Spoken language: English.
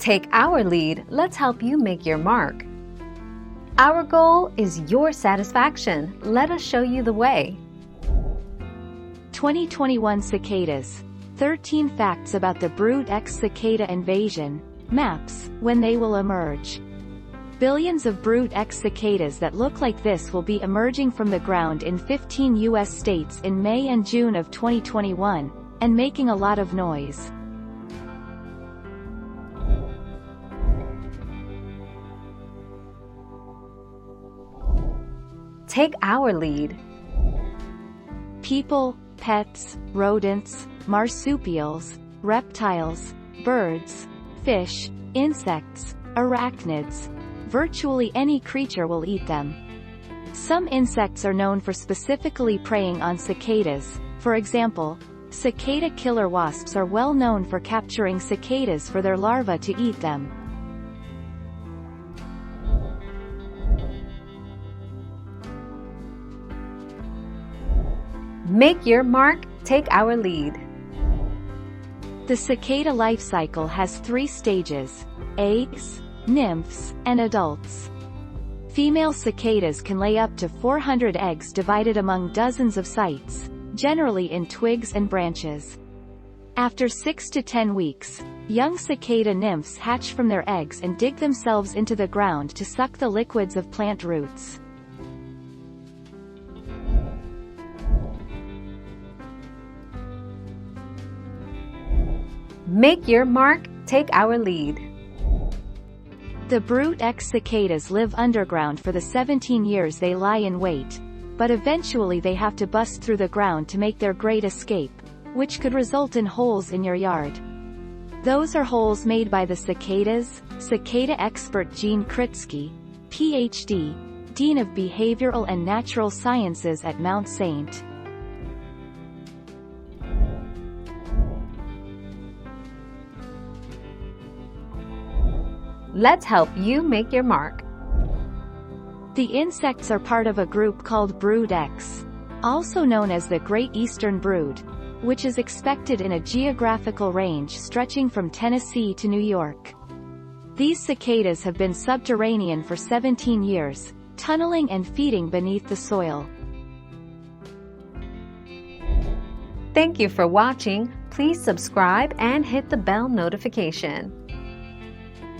Take our lead, let's help you make your mark. Our goal is your satisfaction. Let us show you the way. 2021 cicadas. 13 facts about the Brood X cicada invasion. Maps, when they will emerge. Billions of Brood X cicadas that look like this will be emerging from the ground in 15 U.S. states in May and June of 2021, and making a lot of noise. Take our lead. People, pets, rodents, marsupials, reptiles, birds, fish, insects, arachnids. Virtually any creature will eat them. Some insects are known for specifically preying on cicadas. For example, cicada killer wasps are well known for capturing cicadas for their larvae to eat them. Make your mark, take our lead. The cicada life cycle has 3 stages: eggs, nymphs, and adults. Female cicadas can lay up to 400 eggs divided among dozens of sites, generally in twigs and branches. After 6 to 10 weeks, young cicada nymphs hatch from their eggs and dig themselves into the ground to suck the liquids of plant roots. Make your mark, take our lead. The Brood X cicadas live underground for the 17 years they lie in wait, but eventually they have to bust through the ground to make their great escape, which could result in holes in your yard. Those are holes made by the cicadas. Cicada expert Gene Kritsky, Ph.D., Dean of Behavioral and Natural Sciences at Mount St. Let's help you make your mark. The insects are part of a group called Brood X, also known as the Great Eastern Brood, which is expected in a geographical range stretching from Tennessee to New York. These cicadas have been subterranean for 17 years, tunneling and feeding beneath the soil. Thank you for watching. Please subscribe and hit the bell notification.